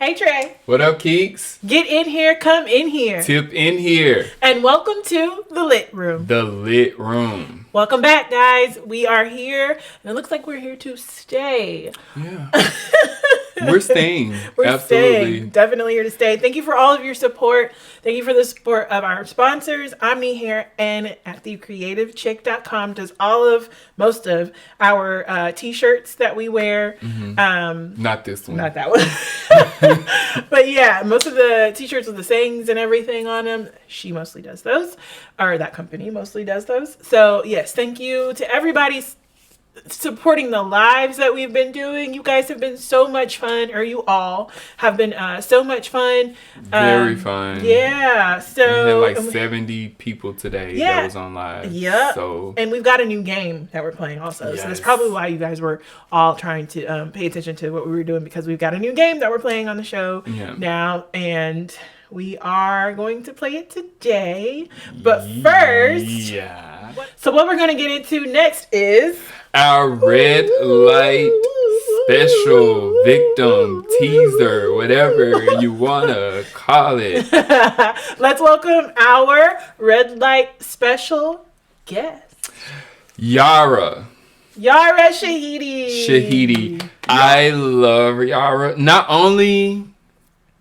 Hey Trey. What up, Keeks? Get in here, come in here. Tip in here. And welcome to the Lit Room. The Lit Room. Welcome back, guys. We are here, and it looks like we're here to stay. Yeah. We're staying. We're Absolutely. staying. Definitely here to stay. Thank you for all of your support. Thank you for the support of our sponsors, Omni Hair and ActiveCreativeChick.com does most of our t-shirts that we wear. Mm-hmm. Not this one. Not that one. But yeah, most of the t-shirts with the sayings and everything on them, she mostly does those. Or that company mostly does those. So yes, thank you to everybody supporting the lives that we've been doing. You guys have been so much fun, or you all have been so much fun. Very fun. Yeah. So we had like 70 people today that was on live. Yeah. So and we've got a new game that we're playing also. Yes. So that's probably why you guys were all trying to pay attention to what we were doing, because we've got a new game that we're playing on the show now, and we are going to play it today. But first, so what we're going to get into next is our red light special victim teaser, whatever you want to call it. Let's welcome our red light special guest, Yara Shahidi. I love Yara. Not only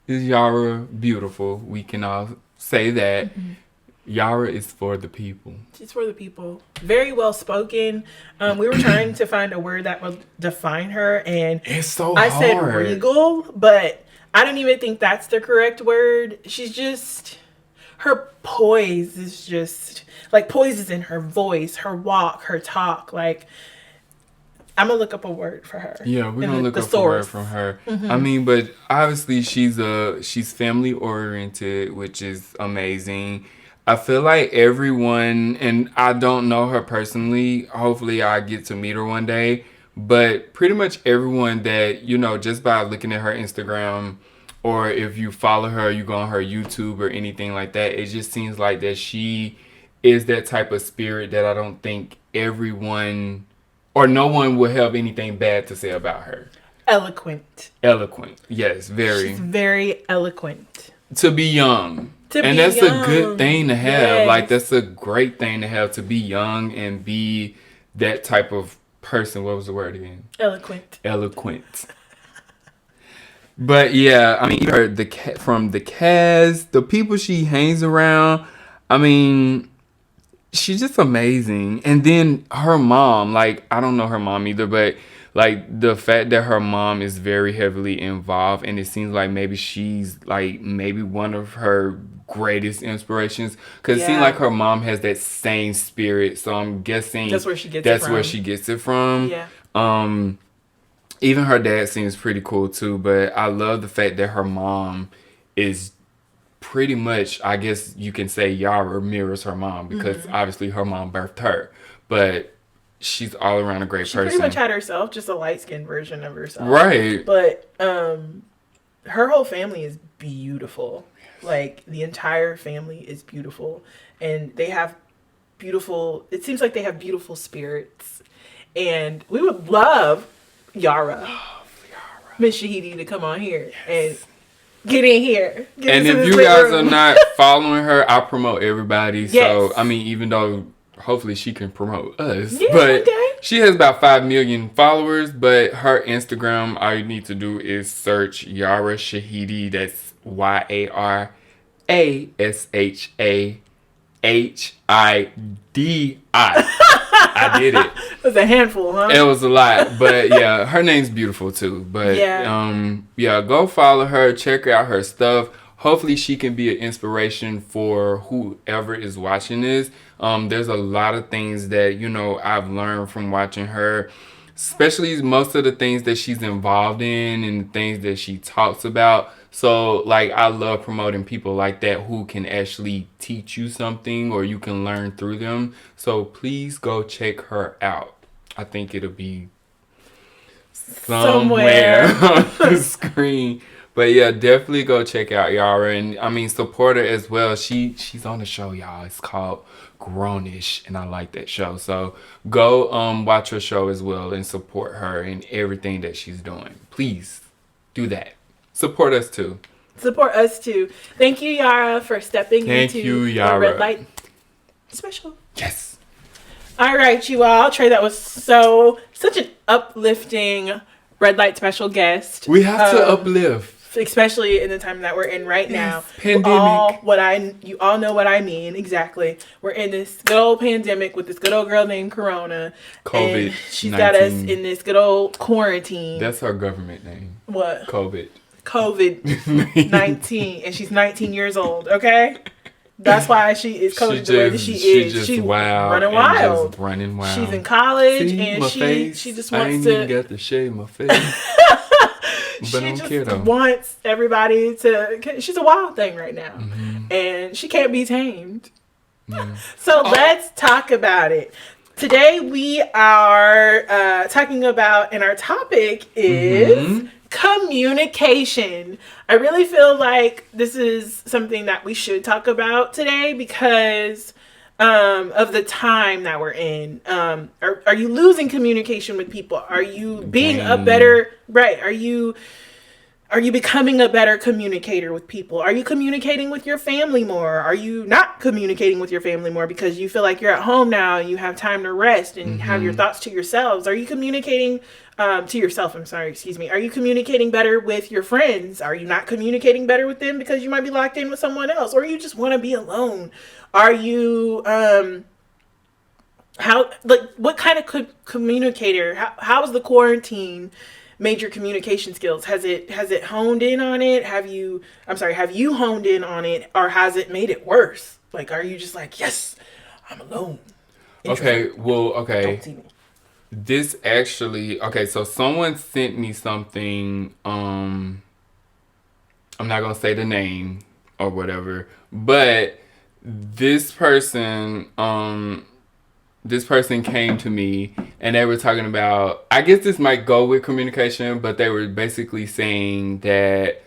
is Yara beautiful, we can all say that. Mm-hmm. Yara is for the people. She's for the people. Very well spoken. We were trying to find a word that would define her, and it's so I hard. said regal, but I don't even think that's the correct word. She's just, her poise is just like poise is in her voice, her walk, her talk. Like, I'm gonna look up a word for her. Yeah, we're gonna look up a word from her. Mm-hmm. I mean, but obviously she's family oriented, which is amazing. I feel like everyone, and I don't know her personally, hopefully I get to meet her one day, but pretty much everyone that, just by looking at her Instagram, or if you follow her, you go on her YouTube or anything like that, it just seems like that she is that type of spirit that I don't think everyone, or no one will have anything bad to say about her. Eloquent. Yes, very. She's very eloquent. To be young. And that's a good thing to have. Yes. Like, that's a great thing to have, to be young and be that type of person. What was the word again? Eloquent. But yeah, I mean, from the cast, the people she hangs around, I mean, she's just amazing. And then her mom, like, I don't know her mom either, but like the fact that her mom is very heavily involved, and it seems like maybe she's like maybe one of her greatest inspirations, because it seems like her mom has that same spirit, so I'm guessing that's where she gets it from. Yeah. Even her dad seems pretty cool too, but I love the fact that her mom is pretty much, I guess you can say, Yara mirrors her mom, because obviously her mom birthed her, but she's all around a great person. She pretty much had herself, just a light-skinned version of herself. Right. But her whole family is beautiful. Like, the entire family is beautiful. And they have it seems like they have beautiful spirits. And we would love Yara. Miss Shahidi to come on here and get in here. And if you guys are not following her, I promote everybody. Yes. So, I mean, even though hopefully she can promote us. Yeah, but she has about 5 million followers. But her Instagram, all you need to do is search Yara Shahidi. That's YARASHAHIDI. I did it. It was a handful, huh? It was a lot. But yeah, her name's beautiful too. But go follow her. Check out her stuff. Hopefully she can be an inspiration for whoever is watching this. There's a lot of things that, I've learned from watching her, especially most of the things that she's involved in and the things that she talks about. So, like, I love promoting people like that who can actually teach you something, or you can learn through them. So please go check her out. I think it'll be somewhere on the screen. But yeah, definitely go check out Yara, and I mean, support her as well. She's on the show, y'all. It's called Grownish, and I like that show. So go watch her show as well and support her in everything that she's doing. Please do that. Support us too. Support us too. Thank you, Yara, for stepping Thank into you, the Yara. red light special. Yes. All right, you all. Trey, that was such an uplifting red light special guest. We have to uplift. Especially in the time that we're in right now. Pandemic. You all know what I mean. Exactly. We're in this good old pandemic with this good old girl named Corona. COVID. And she's got us in this good old quarantine. That's her government name. What? COVID-19. And she's 19 years old, okay? That's why she is coded the way that she is. She's running wild. She's in college. See, and she just wants to. I ain't even got to shave my face. But she just wants everybody to. She's a wild thing right now. Mm-hmm. And she can't be tamed. Mm. So let's talk about it. Today we are talking about, and our topic is communication. I really feel like this is something that we should talk about today because of the time that we're in. Are you losing communication with people? Are you being a better, right? Are you becoming a better communicator with people? Are you communicating with your family more? Are you not communicating with your family more because you feel like you're at home now and you have time to rest and have your thoughts to yourselves? Are you communicating to yourself? Are you communicating better with your friends? Are you not communicating better with them because you might be locked in with someone else, or you just want to be alone? Are you what kind of communicator? How is the quarantine made your communication skills? Has it honed in on it? Have you honed in on it, or has it made it worse? Like, are you just like, yes, I'm alone? Okay. Don't see me. This actually, so someone sent me something, I'm not going to say the name or whatever, but this person came to me and they were talking about, I guess this might go with communication, but they were basically saying that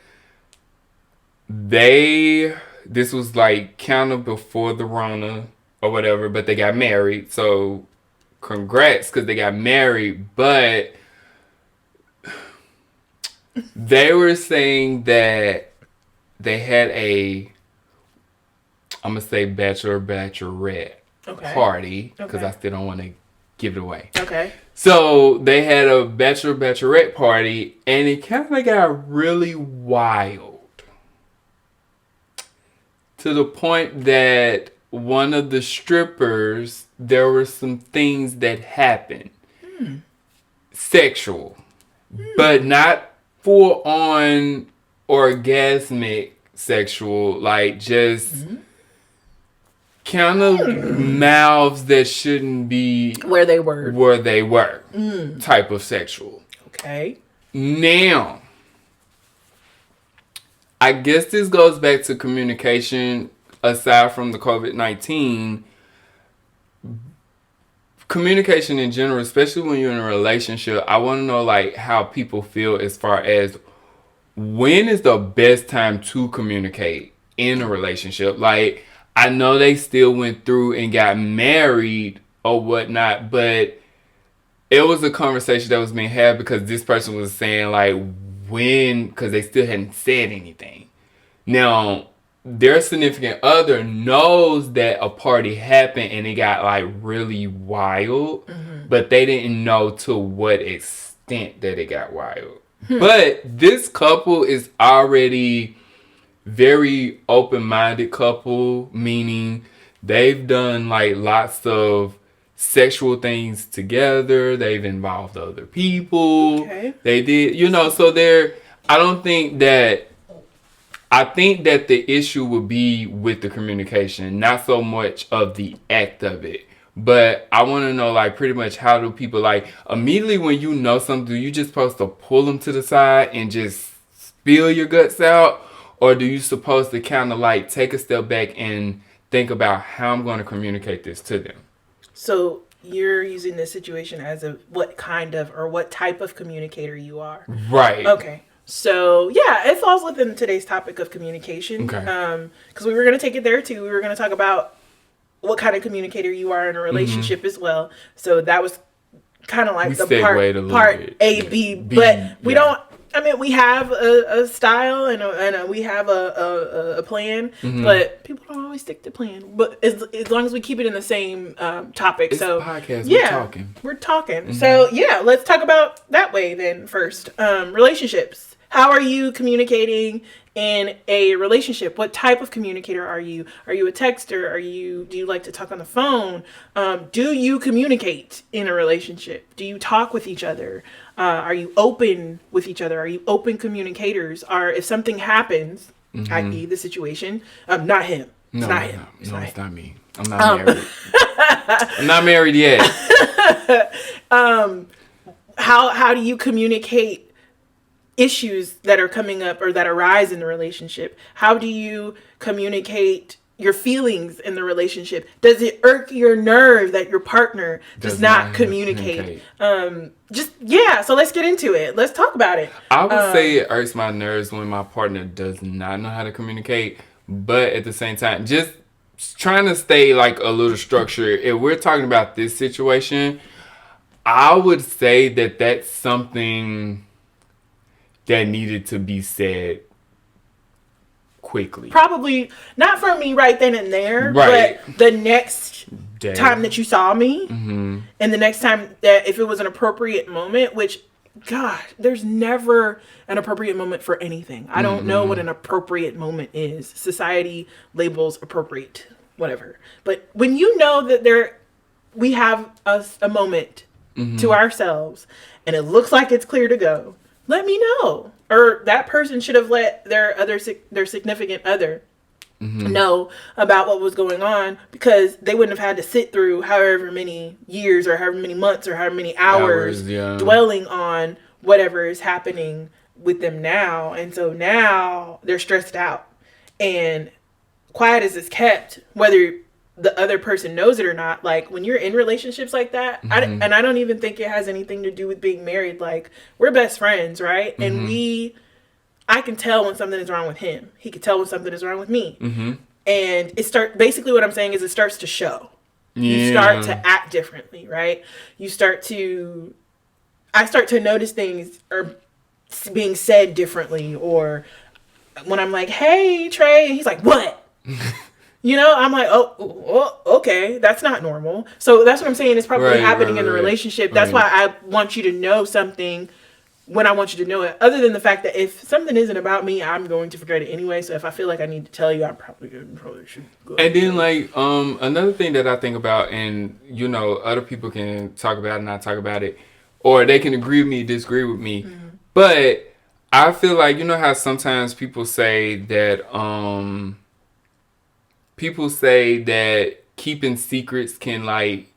this was like kind of before the Rona or whatever, but they got married. So congrats, because they got married, but they were saying that they had I'm going to say bachelorette party, because I still don't want to give it away. Okay. So they had a bachelorette party, and it kind of got really wild. To the point that one of the strippers, there were some things that happened. Sexual. But not full on orgasmic sexual. Like just kind of mouths that shouldn't be where they were. Type of sexual. Okay. Now, I guess this goes back to communication. Aside from the COVID-19, communication in general, especially when you're in a relationship, I want to know like how people feel as far as when is the best time to communicate in a relationship. Like, I know they still went through and got married or whatnot, but it was a conversation that was being had because this person was saying like when, because they still hadn't said anything. Now, their significant other knows that a party happened and it got like really wild, but they didn't know to what extent that it got wild. But this couple is already very open-minded couple, meaning they've done like lots of sexual things together. They've involved other people. Okay. They did, so I think that the issue would be with the communication, not so much of the act of it. But I want to know, like, pretty much how do people, like, immediately when you know something, do you just supposed to pull them to the side and just spill your guts out? Or do you supposed to kind of, like, take a step back and think about how I'm going to communicate this to them? So you're using this situation as what type of communicator you are. Right. Okay. So, yeah, it falls within today's topic of communication. Okay. Because we were going to take it there, too. We were going to talk about what kind of communicator you are in a relationship as well. So that was kind of like the part A, B. But we don't... I mean, we have a style and we have a plan, but people don't always stick to plan. But as long as we keep it in the same topic. It's so a podcast. yeah, we're talking. So yeah, let's talk about that way then first. Relationships. How are you communicating in a relationship? What type of communicator are you? Are you a texter? Do you like to talk on the phone? Do you communicate in a relationship? Do you talk with each other? Are you open with each other? Are you open communicators? If something happens, i.e. the situation, not him. It's not him. It's not me. I'm not married. I'm not married yet. How do you communicate issues that are coming up or that arise in the relationship? How do you communicate your feelings in the relationship? Does it irk your nerve that your partner does not communicate? So let's get into it. Let's talk about it. I would say it irks my nerves when my partner does not know how to communicate, but at the same time, just trying to stay like a little structured. If we're talking about this situation, I would say that that's something that needed to be said quickly. Probably not for me right then and there, right. But the next time that you saw me, and the next time that if it was an appropriate moment, which, God, there's never an appropriate moment for anything. I don't know what an appropriate moment is. Society labels appropriate, whatever. But when you know that we have a moment to ourselves, and it looks like it's clear to go, let me know. Or that person should have let their significant other know about what was going on, because they wouldn't have had to sit through however many years or however many months or however many hours dwelling on whatever is happening with them now. And so now they're stressed out, and quiet as it's kept, whether the other person knows it or not. Like, when you're in relationships like that, and I don't even think it has anything to do with being married. Like, we're best friends, right? And I can tell when something is wrong with him. He can tell when something is wrong with me. And basically what I'm saying is it starts to show. You start to act differently, right? I start to notice things are being said differently, or when I'm like, "Hey, Trey," and he's like, "What?" I'm like, oh, okay, that's not normal. So that's what I'm saying is probably happening in a relationship. That's why I want you to know something when I want you to know it. Other than the fact that if something isn't about me, I'm going to forget it anyway. So if I feel like I need to tell you, I probably should go. And then another thing that I think about, and other people can talk about it and not talk about it, or they can agree with me, disagree with me. But I feel like, how sometimes people say that keeping secrets can like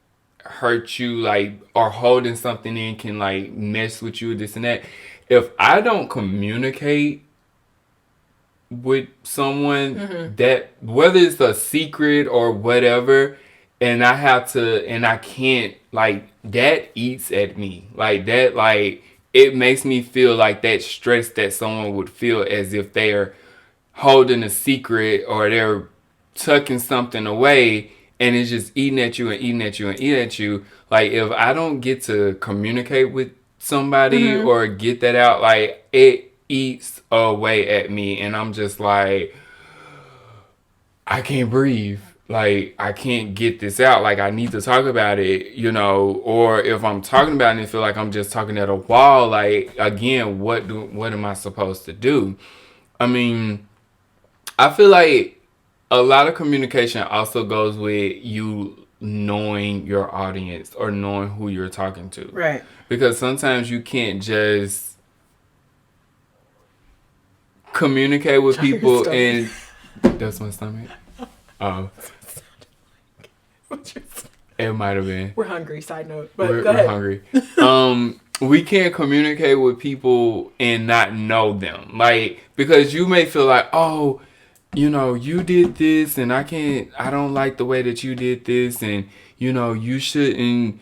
hurt you, like, or holding something in can like mess with you, this and that. If I don't communicate with someone, that whether it's a secret or whatever, and I can't, like, that eats at me. Like that, like, it makes me feel like that stress that someone would feel as if they are holding a secret or they're tucking something away, and it's just eating at you and eating at you and eating at you. Like, if I don't get to communicate with somebody or get that out, like, it eats away at me, and I'm just like, I can't breathe. Like, I can't get this out. Like, I need to talk about it, or if I'm talking about it and feel like I'm just talking at a wall, like, again, what am I supposed to do? I mean, I feel like a lot of communication also goes with you knowing your audience or knowing who you're talking to. Right. Because sometimes you can't just communicate with people and... That's my stomach? Oh. It might have been. We're hungry, side note. But we're hungry. We can't communicate with people and not know them. Like, because you may feel like, oh, you did this, and I don't like the way that you did this, and, you shouldn't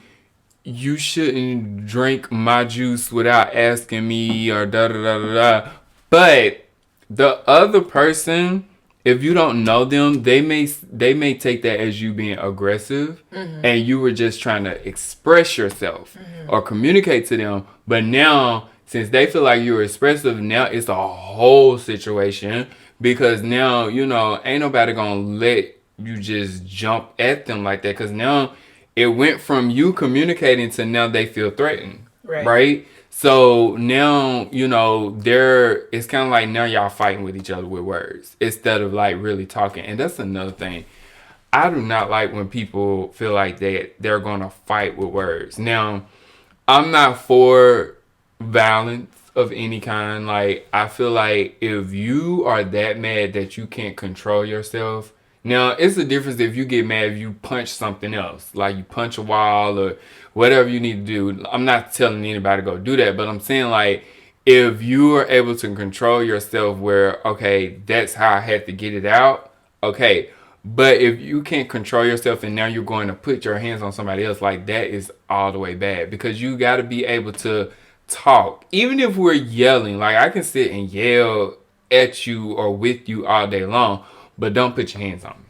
drink my juice without asking me, or da-da-da-da-da. But the other person, if you don't know them, they may take that as you being aggressive, and you were just trying to express yourself or communicate to them. But now, since they feel like you're expressive, now it's a whole situation because now, you know, ain't nobody gonna let you just jump at them like that because now it went from you communicating to now they feel threatened, right? So now, you know, it's kind of like now y'all fighting with each other with words instead of like really talking. And that's another thing. I do not like when people feel like they're going to fight with words. Now, I'm not for violence of any kind. Like, I feel like if you are that mad that you can't control yourself, now it's a difference if you get mad if you punch something else, like you punch a wall or whatever you need to do. I'm not telling anybody to go do that, but I'm saying like if you are able to control yourself where, okay, that's how I had to get it out, okay. But if you can't control yourself and now you're going to put your hands on somebody else, like that is all the way bad because you got to be able to talk. Even if we're yelling, like I can sit and yell at you or with you all day long, but don't put your hands on me.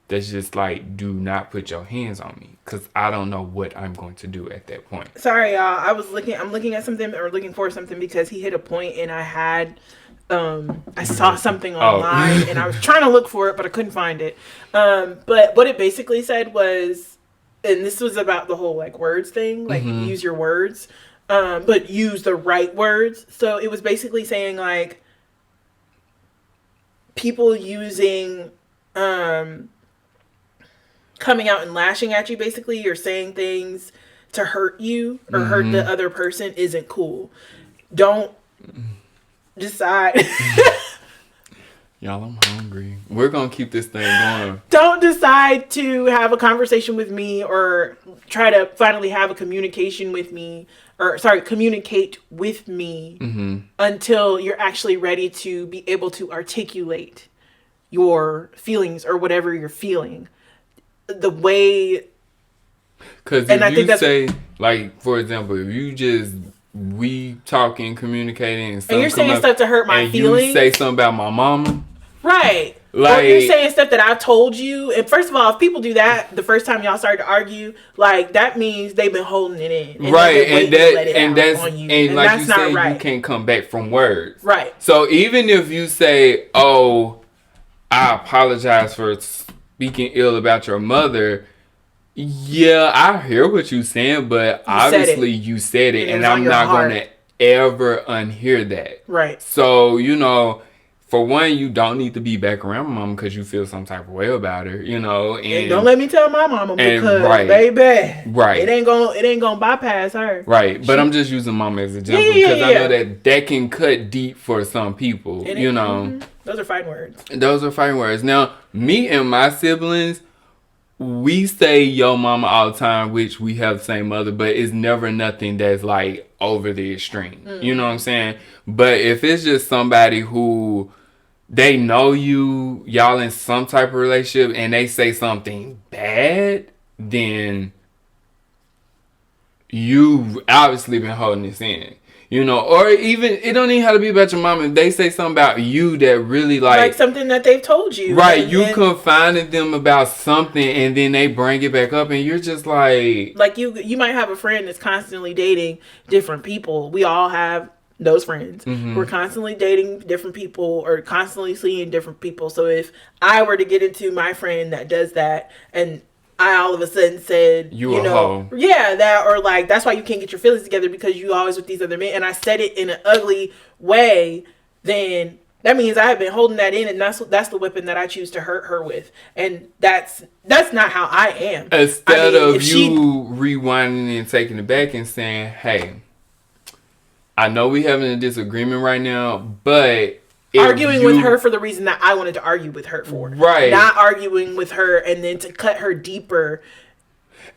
That's just like, do not put your hands on me because I don't know what I'm going to do at that point. Sorry, y'all. I'm looking at something or looking for something because he hit a point and I saw something online and I was trying to look for it, but I couldn't find it. But what it basically said was, and this was about the whole like words thing, like use your words, but use the right words. So it was basically saying like people using, coming out and lashing at you basically or saying things to hurt you or hurt the other person isn't cool. Don't decide. Y'all, I'm hungry. We're gonna keep this thing going. Don't decide to have a conversation with me or try to finally have a communication with me communicate with me until you're actually ready to be able to articulate your feelings or whatever you're feeling. The way, because if you say, like, for example, if you just we talking, communicating, and you're saying stuff to hurt my feelings, you say something about my mama, right? Like, or you're saying stuff that I've told you. And first of all, if people do that the first time y'all started to argue, like that means they've been holding it in, and right? And that's on you. And like that's you not said, right. You can't come back from words, right? So even if you say, "Oh, I apologize for speaking ill about your mother," yeah, I hear what you're saying, but obviously you said it, and I'm not going to ever unhear that. Right. So, you know, for one, you don't need to be back around my mom because you feel some type of way about her, you know. And don't let me tell my mama because, baby, it ain't gonna bypass her. Right. But I'm just using mama as an example because I know that can cut deep for some people, you know. Those are fighting words. Now, me and my siblings, we say yo mama all the time, which we have the same mother, but it's never nothing that's like over the extreme. You know what I'm saying? But if it's just somebody who they know y'all in some type of relationship and they say something bad, then you've obviously been holding this in. You know, or even, it don't even have to be about your mom. If they say something about you that really like something that they've told you. Right, you confided them about something and then they bring it back up and you're just like... Like you might have a friend that's constantly dating different people. We all have those friends. We're constantly dating different people or constantly seeing different people. So if I were to get into my friend that does that and I all of a sudden said, you know, that, or like, that's why you can't get your feelings together because you always with these other men. And I said it in an ugly way, then that means I have been holding that in, and that's the weapon that I choose to hurt her with. And that's not how I am. Instead of you rewinding and taking it back and saying, hey, I know we having a disagreement right now, but arguing with her for the reason that I wanted to argue with her for. Right. Not arguing with her and then to cut her deeper.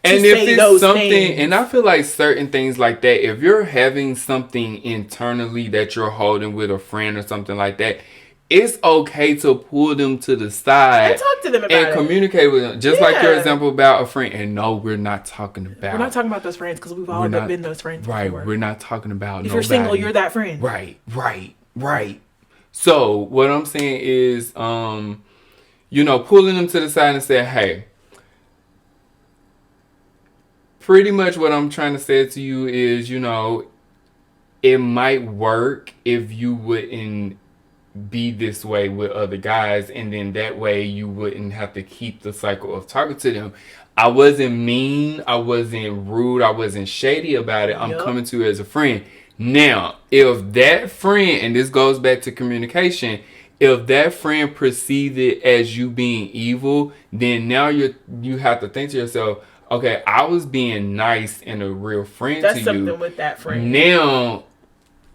And if it's something, and I feel like certain things like that, if you're having something internally that you're holding with a friend or something like that, it's okay to pull them to the side and talk to them about it and communicate with them. Just like your example about a friend. And no, we're not talking about. We're not talking about those friends because we've all been those friends. Right. Before. We're not talking about. If you're single, you're that friend. Right. So what I'm saying is, you know, pulling them to the side and say, hey, pretty much what I'm trying to say to you is, you know, it might work if you wouldn't be this way with other guys, and then that way you wouldn't have to keep the cycle of talking to them. I wasn't mean, I wasn't rude, I wasn't shady about it. I'm coming to you as a friend. Now, if that friend, and this goes back to communication, if that friend perceived it as you being evil, then now you have to think to yourself, okay, I was being nice and a real friend That's to you. That's something with that friend. Now,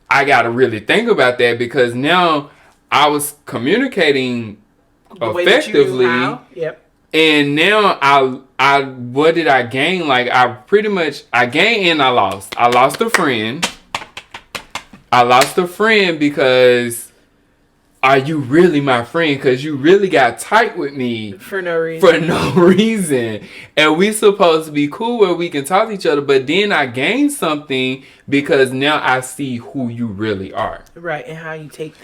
I got to really think about that, because now I was communicating effectively. Yep. And now I what did I gain? Like, I gained and I lost. I lost a friend. I lost a friend because are you really my friend? Because you really got tight with me. For no reason. For no reason. And we supposed to be cool where we can talk to each other. But then I gained something because now I see who you really are. Right, and how you take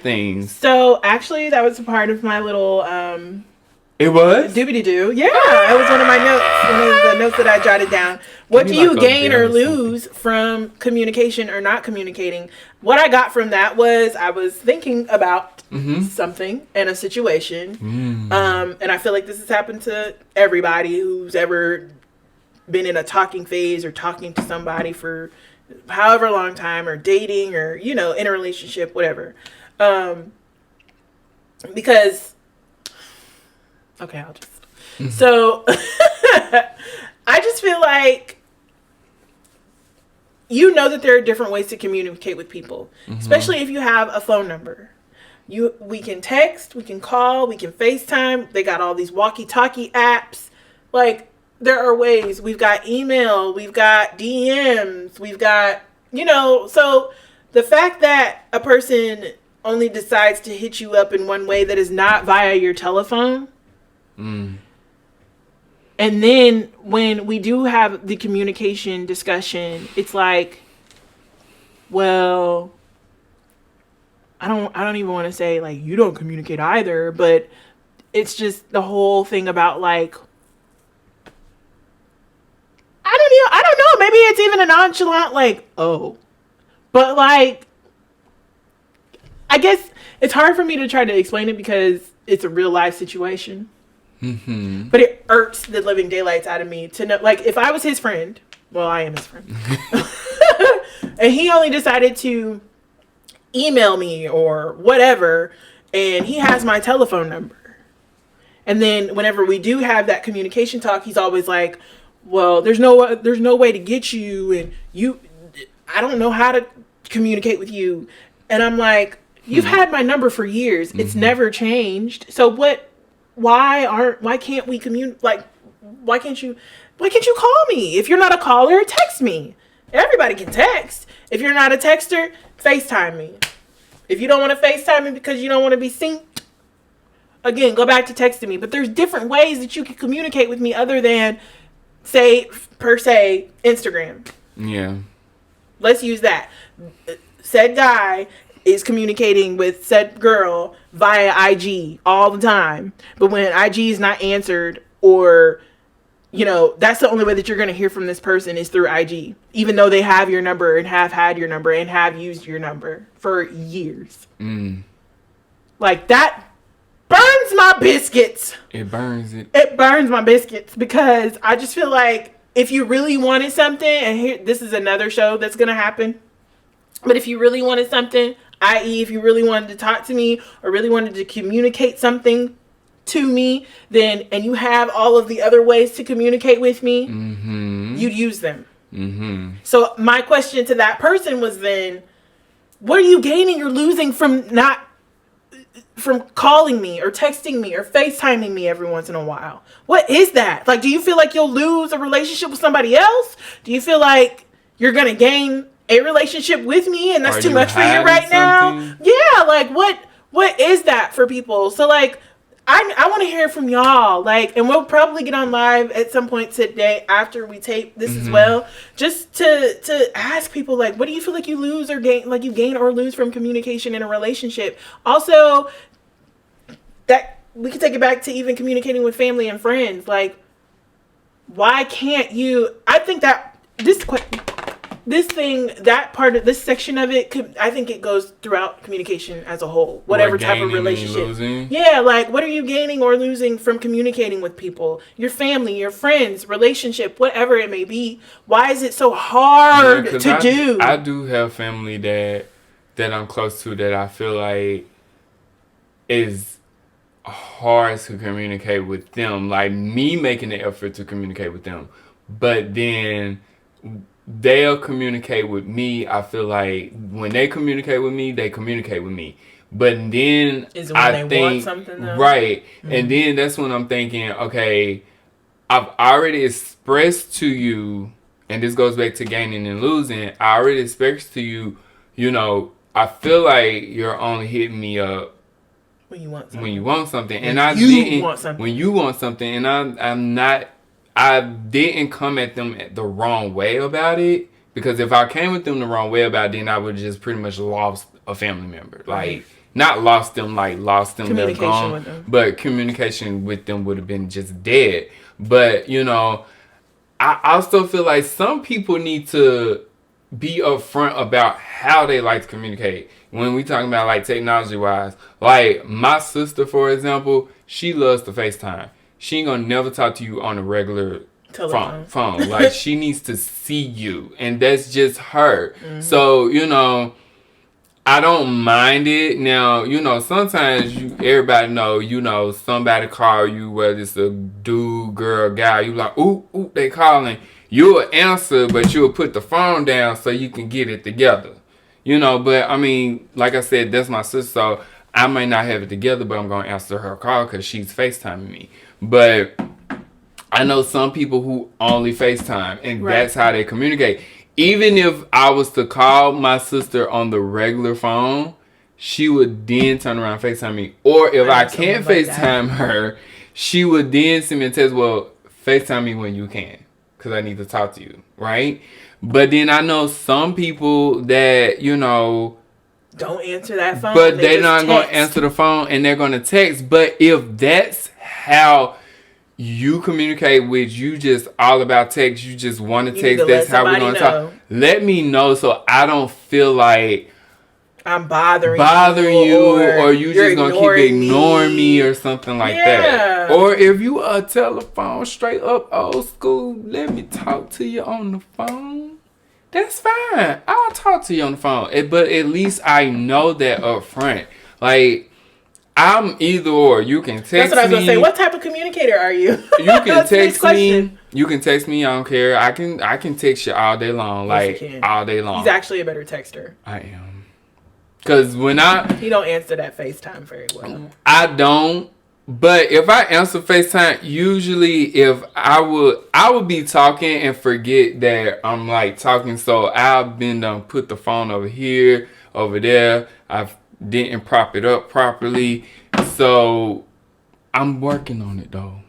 things. So, actually, that was a part of my little... It was? Doobity-doo. Yeah, it was one of my notes. One of the notes that I jotted down. What do you gain or lose from communication or not communicating? What I got from that was I was thinking about something in a situation. And I feel like this has happened to everybody who's ever been in a talking phase or talking to somebody for however long time, or dating, or, you know, in a relationship, whatever. Because... Okay, I'll just... So, I just feel like you know that there are different ways to communicate with people, especially if you have a phone number. We can text, we can call, we can FaceTime. They got all these walkie-talkie apps. Like, there are ways. We've got email, we've got DMs, we've got, you know, so the fact that a person only decides to hit you up in one way that is not via your telephone... And then when we do have the communication discussion, it's like, well, I don't even want to say like you don't communicate either, but it's just the whole thing about like, I don't know, maybe it's even a nonchalant like, oh, but like, I guess it's hard for me to try to explain it because it's a real life situation. But it irks the living daylights out of me to know, like, if I was his friend, well, I am his friend, and he only decided to email me or whatever, and he has my telephone number, and then whenever we do have that communication talk, he's always like, well, there's no way to get you, and I don't know how to communicate with you, and I'm like, you've had my number for years, it's never changed, so what? Why can't we communicate? Like, why can't you call me? If you're not a caller, text me. Everybody can text. If you're not a texter, FaceTime me. If you don't want to FaceTime me because you don't want to be synced, again, go back to texting me. But there's different ways that you can communicate with me other than, say, per se, Instagram. Yeah. Let's use that. Said guy is communicating with said girl via IG all the time. But when IG is not answered, or, you know, that's the only way that you're going to hear from this person is through IG. Even though they have your number and have had your number and have used your number for years. Like, that burns my biscuits. It burns it. It burns my biscuits, because I just feel like if you really wanted something, and here, this is another show that's going to happen. But if you really wanted something, i.e. if you really wanted to talk to me or really wanted to communicate something to me, then, and you have all of the other ways to communicate with me, you'd use them. So my question to that person was then, what are you gaining or losing from calling me or texting me or FaceTiming me every once in a while? What is that? Like, do you feel like you'll lose a relationship with somebody else? Do you feel like you're going to gain a relationship with me and that's too much for you right now? Yeah, like what is that for people? So like I want to hear from y'all, like, and we'll probably get on live at some point today after we tape this as well, just to ask people, like, what do you feel like you lose or gain, like you gain or lose from communication in a relationship? Also, that we can take it back to even communicating with family and friends. Like, why can't you? I think that this question. that part of this section of it, I think it goes throughout communication as a whole. Whatever type of relationship. Yeah, like what are you gaining or losing from communicating with people? Your family, your friends, relationship, whatever it may be. Why is it so hard to do? I do have family that I'm close to that I feel like is hard to communicate with them. Like me making the effort to communicate with them. But then they'll communicate with me. I feel like when they communicate with me, they communicate with me. But then is when I think want something though? Right. Mm-hmm. And then that's when I'm thinking, okay, I've already expressed to you, and this goes back to gaining and losing. I already expressed to you, you know, I feel like you're only hitting me up when you want something. When you want something. And I didn't want something. When you want something, and I didn't come at them the wrong way about it, because if I came with them the wrong way about it, then I would have just pretty much lost a family member. Like, not lost them, like lost them, they're gone, with them. But communication with them would have been just dead. But, you know, I also feel like some people need to be upfront about how they like to communicate. When we talking about like technology wise, like my sister, for example, she loves to FaceTime. She ain't gonna never talk to you on a regular phone. Like she needs to see you, and that's just her. Mm-hmm. So, you know, I don't mind it. Now, you know, sometimes everybody know, you know, somebody call you, whether it's a dude, girl, guy, you like, ooh, they calling. You'll answer, but you'll put the phone down so you can get it together. You know, but I mean, like I said, that's my sister, so I might not have it together, but I'm going to answer her call because she's FaceTiming me. But I know some people who only FaceTime, and that's how they communicate. Even if I was to call my sister on the regular phone, she would then turn around and FaceTime me. Or if I can't FaceTime her, she would then send me a text, well, FaceTime me when you can, because I need to talk to you, right? But then I know some people that, you know, don't answer that phone. But they're not going to answer the phone, and they're going to text. But if that's how you communicate with, you just all about text, you just want to text, that's how we're going to talk. Let me know so I don't feel like I'm bothering you or you just going to keep ignoring me or something like that. Or if you a telephone straight up old school, let me talk to you on the phone. That's fine. I'll talk to you on the phone. But at least I know that up front. Like, I'm either or. You can text me. That's what I was going to say. What type of communicator are you? You can text me. You can text me. I don't care. I can text you all day long. Like, all day long. He's actually a better texter. I am. Because when He don't answer that FaceTime very well. I don't. But if I answer FaceTime, usually if I would be talking and forget that I'm like talking. So I've been put the phone over here, over there. I didn't prop it up properly. So I'm working on it though.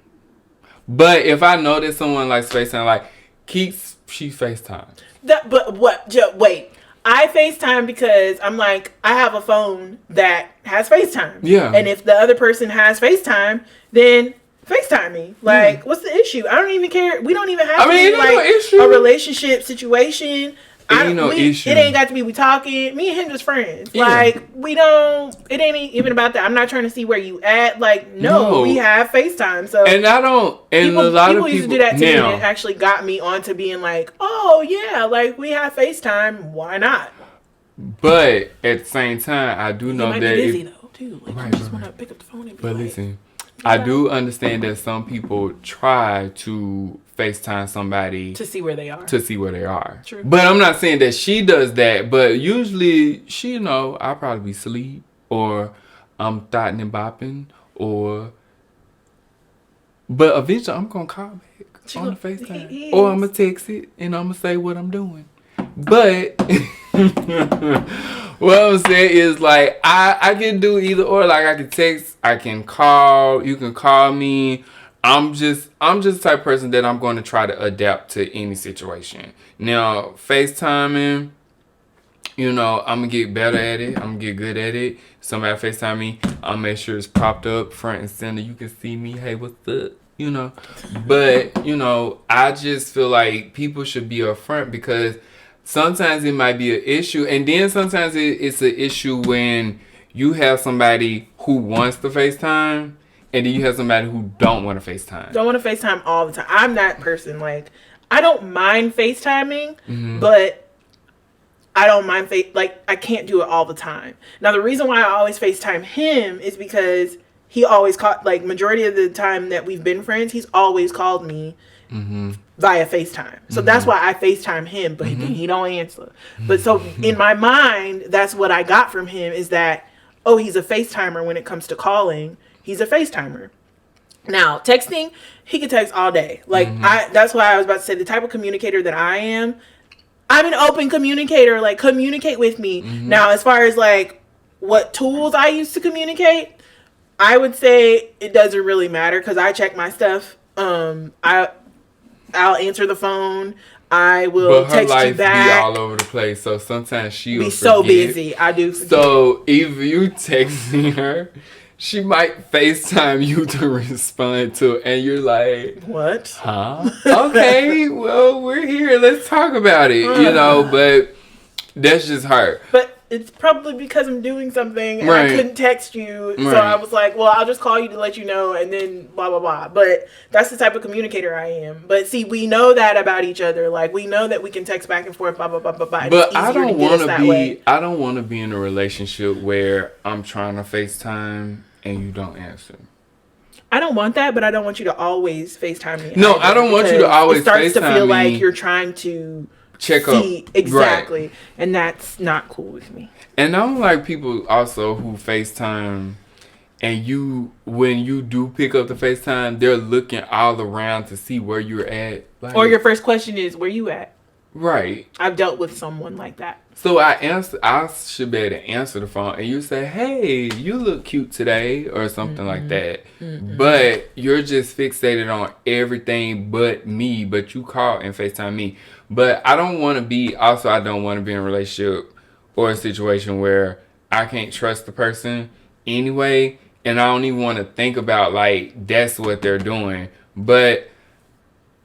But if I know that someone likes FaceTime, like Keeks, she FaceTime. But what? Wait. I FaceTime because I'm like, I have a phone that has FaceTime. Yeah. And if the other person has FaceTime, then FaceTime me. Like, what's the issue? I don't even care. We don't even have a relationship situation. Issue. It ain't got to be we talking. Me and him just friends. Yeah. Like, we don't, it ain't even about that. I'm not trying to see where you at. Like, no. We have FaceTime. So and I don't, and people, a lot of people used to do that to me, and it actually got me onto being like, oh yeah, like we have FaceTime. Why not? But at the same time, I do know might that be busy though too. Like, you just want to pick up the phone and be But listen, I do understand that some people try to FaceTime somebody to see where they are. True. But I'm not saying that she does that. But usually, she I'll probably be asleep, or I'm thotting and bopping, but eventually I'm gonna call back on the FaceTime, or I'm gonna text it and I'm gonna say what I'm doing. But what I'm saying is, like, I can do either or. Like, I can text, I can call, you can call me. I'm just the type of person that I'm going to try to adapt to any situation. Now, FaceTiming, I'm going to get better at it. I'm going to get good at it. Somebody FaceTime me, I'll make sure it's propped up front and center. You can see me. Hey, what's up? But, I just feel like people should be upfront, because sometimes it might be an issue, and then sometimes it's an issue when you have somebody who wants to FaceTime, and then you have somebody who don't want to FaceTime. Don't want to FaceTime all the time. I'm that person. Like, I don't mind FaceTiming, but I don't mind I can't do it all the time. Now, the reason why I always FaceTime him is because he always called, like, majority of the time that we've been friends, he's always called me via FaceTime. So that's why I FaceTime him, but he don't answer. But so in my mind, that's what I got from him is that, oh, he's a FaceTimer when it comes to calling. He's a FaceTimer. Now, texting, he can text all day. Like, that's why I was about to say the type of communicator that I am, I'm an open communicator. Like, communicate with me. Now, as far as, like, what tools I use to communicate, I would say it doesn't really matter because I check my stuff. I'll answer the phone. I will text you back. But her life be all over the place, so sometimes she'll be so busy. I do forget. So if you texting her, she might FaceTime you to respond to, and you're like, what? Huh? Okay, well, we're here. Let's talk about it, but that's just her. But it's probably because I'm doing something and I couldn't text you. So I was like, well, I'll just call you to let you know and then blah, blah, blah. But that's the type of communicator I am. But see, we know that about each other. Like, we know that we can text back and forth, blah, blah, blah, blah, blah. But I don't want to be in a relationship where I'm trying to FaceTime and you don't answer. I don't want that, but I don't want you to always FaceTime me. No, I don't want you to always FaceTime me. It starts to feel like you're trying to check up. Exactly. Right. And that's not cool with me. And I don't like people also who FaceTime and when you do pick up the FaceTime, they're looking all around to see where you're at. Like, or your first question is, where you at? Right. I've dealt with someone like that. So I should be able to answer the phone and you say, hey, you look cute today or something like that. But you're just fixated on everything but me, but you call and FaceTime me. But I don't want to be in a relationship or a situation where I can't trust the person anyway. And I don't even want to think about, like, that's what they're doing. But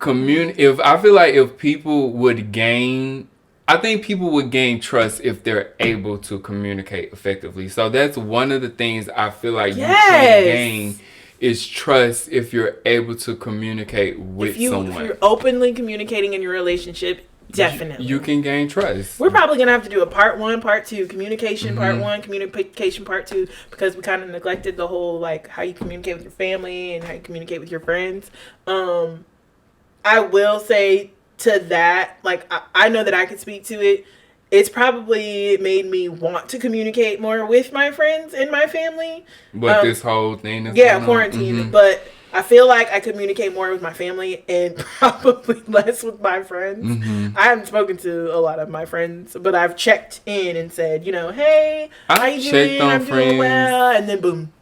if people would gain, I think people would gain trust if they're able to communicate effectively. So that's one of the things I feel like you can gain is trust if you're able to communicate with someone. If you're openly communicating in your relationship, definitely. You can gain trust. We're probably going to have to do a part 1, part 2, communication part 1, communication part 2, because we kind of neglected the whole, like, how you communicate with your family and how you communicate with your friends. I will say to that, like, I know that I can speak to it. It's probably made me want to communicate more with my friends and my family. But this whole thing is quarantine. But I feel like I communicate more with my family and probably less with my friends. I haven't spoken to a lot of my friends, but I've checked in and said, hey, how you doing? I'm doing well. And then boom.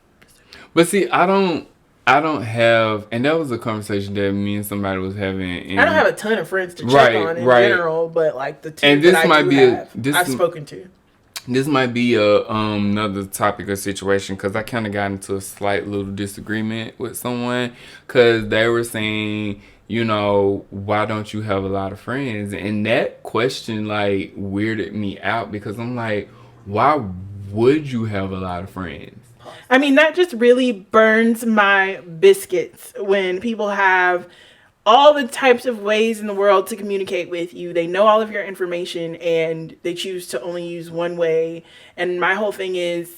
But see, I don't have, and that was a conversation that me and somebody was having. I don't have a ton of friends to check on in general, but like the two that I do have, I've spoken to. This might be another topic or situation because I kind of got into a slight little disagreement with someone because they were saying, why don't you have a lot of friends? And that question like weirded me out because I'm like, why would you have a lot of friends? I mean, that just really burns my biscuits when people have all the types of ways in the world to communicate with you. They know all of your information and they choose to only use one way. And my whole thing is,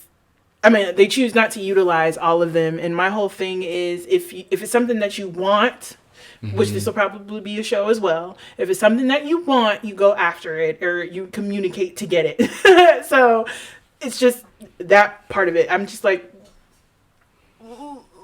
they choose not to utilize all of them. And my whole thing is, if it's something that you want, which this will probably be a show as well. If it's something that you want, you go after it or you communicate to get it. So it's just that part of it. I'm just like,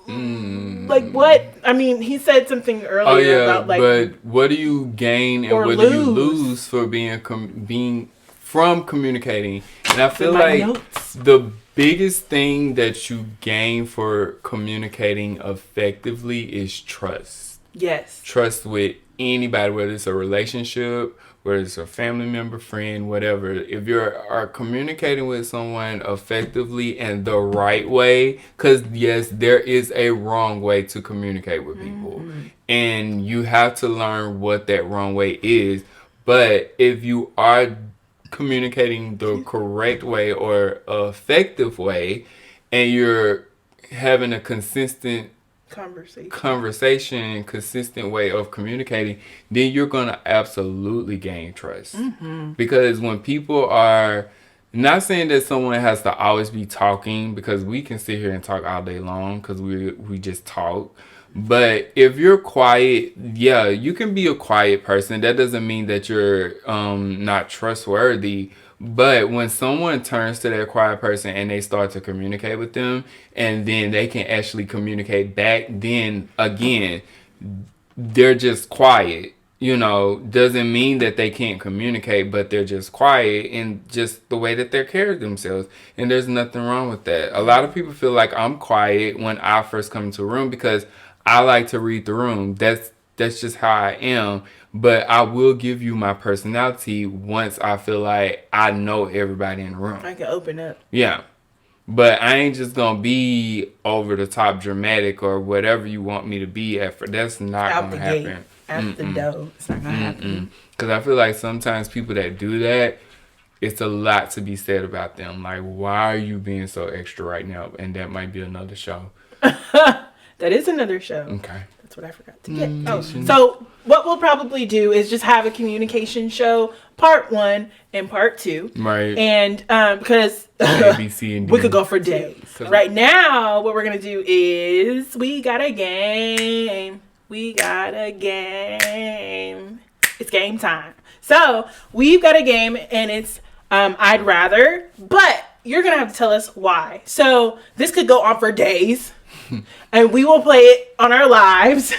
like what? I mean, he said something earlier about like. But what do you gain and what do you lose for being from communicating? And I feel like the biggest thing that you gain for communicating effectively is trust. Yes. Trust with anybody, whether it's a relationship, whether it's a family member, friend, whatever. If you are communicating with someone effectively and the right way, because yes, there is a wrong way to communicate with people. And you have to learn what that wrong way is. But if you are communicating the correct way or effective way, and you're having a consistent conversation, consistent way of communicating, then you're gonna absolutely gain trust. Because when people are, not saying that someone has to always be talking, because we can sit here and talk all day long because we just talk. But if you're quiet, yeah, you can be a quiet person. That doesn't mean that you're not trustworthy. But when someone turns to that quiet person and they start to communicate with them, and then they can actually communicate back, then again, they're just quiet. Doesn't mean that they can't communicate, but they're just quiet in just the way that they carry themselves. And there's nothing wrong with that. A lot of people feel like I'm quiet when I first come into a room because I like to read the room. That's just how I am. But I will give you my personality once I feel like I know everybody in the room. I can open up. Yeah. But I ain't just going to be over the top dramatic or whatever you want me to be at. That's not going to happen. Out the door. It's not going to happen. Because I feel like sometimes people that do that, it's a lot to be said about them. Like, why are you being so extra right now? And that might be another show. That is another show. Okay. That's what I forgot to get. So what we'll probably do is just have a communication show, part 1 and part 2. Right. And because A, B, C, and D. we could go for days. Right now, what we're going to do is we got a game. It's game time. So we've got a game and it's I'd rather, but you're going to have to tell us why. So this could go on for days. And we will play it on our lives.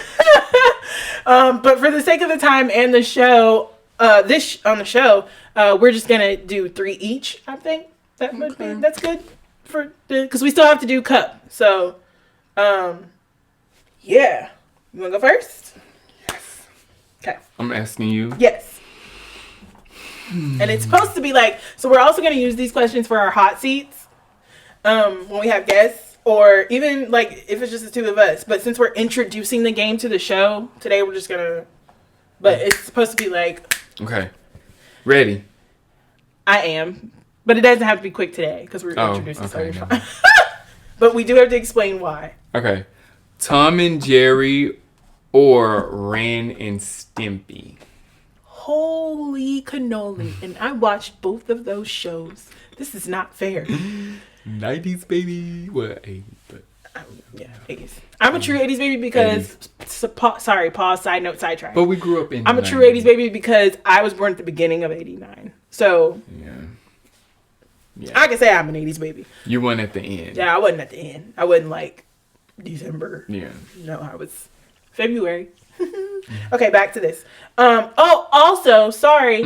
But for the sake of the time and the show, we're just gonna do 3 each. I think that's good because we still have to do cup. So, yeah, you wanna go first? Yes. Okay. I'm asking you. Yes. And it's supposed to be like, so we're also gonna use these questions for our hot seats when we have guests. Or even, like, if it's just the two of us. But since we're introducing the game to the show, today we're just going to... But it's supposed to be, like... Okay. Ready? I am. But it doesn't have to be quick today, because we're introducing so you're fine. No. But we do have to explain why. Okay. Tom and Jerry or Ren and Stimpy? Holy cannoli. And I watched both of those shows. This is not fair. 90s baby. Well, 80s, but yeah, 80s. I'm a true 80s baby because pause, side note, sidetrack. But we grew up in I'm a true 80s baby because I was born at the beginning of 89. So yeah. I can say I'm an 80s baby. You weren't at the end. Yeah, I wasn't at the end. I wasn't like December. Yeah. No, I was February. Okay, back to this. Also, sorry.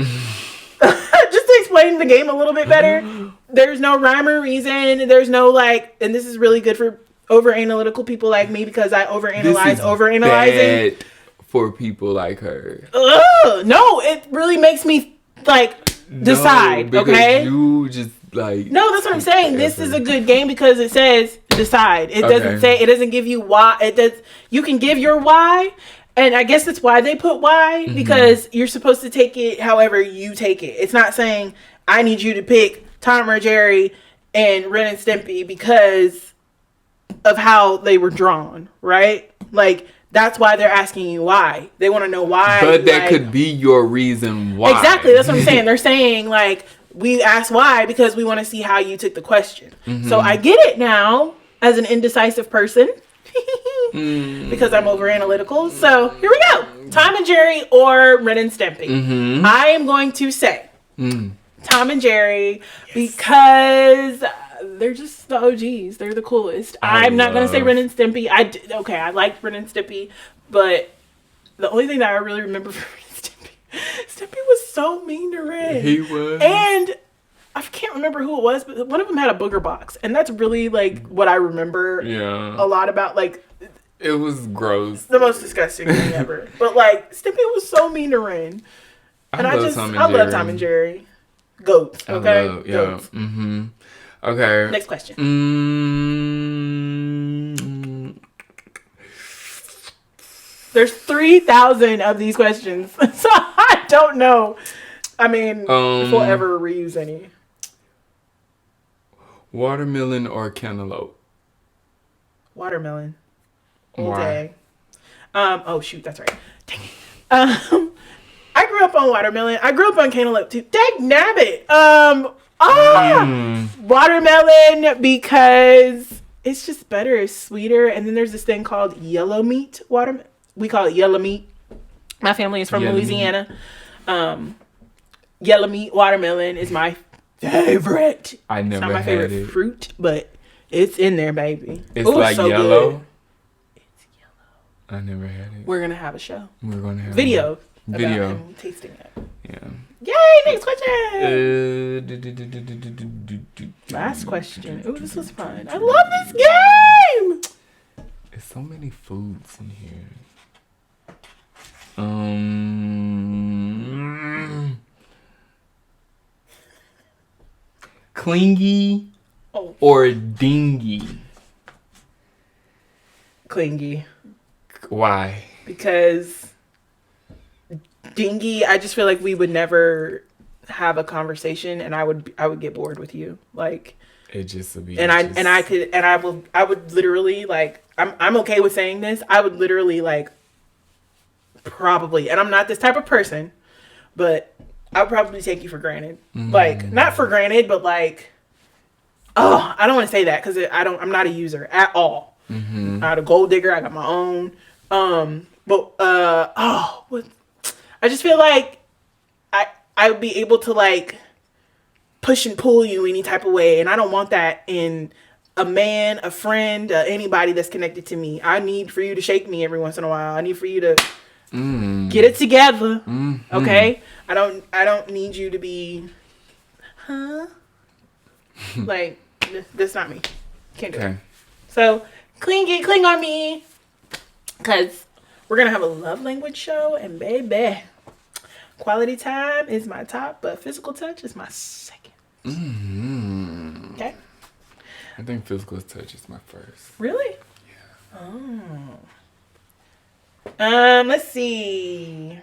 Just to explain the game a little bit better, there's no rhyme or reason. There's no and this is really good for over analytical people like me because I overanalyze overanalyzing. Bad for people like her. No, it really makes me decide. No, okay, you just no, that's what I'm saying. This is a good game because it says decide. It doesn't say. It doesn't give you why. It does. You can give your why. And I guess that's why they put why, because you're supposed to take it however you take it. It's not saying, I need you to pick Tom or Jerry and Ren and Stimpy because of how they were drawn, right? Like, that's why they're asking you why. They want to know why. But that could be your reason why. Exactly, that's what I'm saying. They're saying, we asked why because we want to see how you took the question. So I get it now as an indecisive person. Because I'm over analytical. So here we go. Tom and Jerry or Ren and Stimpy. I am going to say Tom and Jerry because they're just the OGs. They're the coolest. I'm not going to say Ren and Stimpy. I like Ren and Stimpy, but the only thing that I really remember from Ren and Stimpy was so mean to Ren. He was. And I can't remember who it was, but one of them had a booger box. And that's really, what I remember a lot about, It was gross. The most disgusting thing ever. But, Stimpy was so mean to Ren. And I love Tom and Jerry. Goats, okay? Goats. Okay. Next question. There's 3,000 of these questions. So I don't know. I mean, if we'll ever reuse any. Watermelon or cantaloupe? Watermelon. All Why? day. Oh shoot, that's right. Dang it. I grew up on watermelon. I grew up on cantaloupe too. Dang nabbit. Watermelon because it's just better. It's sweeter. And then there's this thing called yellow meat watermelon. We call it yellow meat. My family is from Louisiana. Yellow meat watermelon is my favorite. I never had it. It's not my favorite fruit, but it's in there, baby. It's like so yellow. Good. It's yellow. I never had it. We're gonna have a show. We're gonna have video. About him tasting it. Yeah. Yay! Next question. Last question. Ooh, this was fun. I love this game. There's so many foods in here. Clingy or dingy? Clingy. Why? Because dingy, I just feel like we would never have a conversation, and I would get bored with you. Like it just would be. I would literally like. I'm okay with saying this. I would literally like. Probably, and I'm not this type of person, but I'll probably take you for granted. Like, not for granted, but like, oh, I don't want to say that because I'm not a user at all. I'm not a gold digger. I got my own. But I just feel like I would be able to like push and pull you any type of way, and I don't want that in a man, a friend, anybody that's connected to me. I need for you to shake me every once in a while. I need for you to get it together. Okay? I don't need you to be like that's not me. Can't do it. So cling on me. Cause we're gonna have a love language show, and baby, quality time is my top, but physical touch is my second. Okay? I think physical touch is my first. Really? Yeah. Oh. Let's see.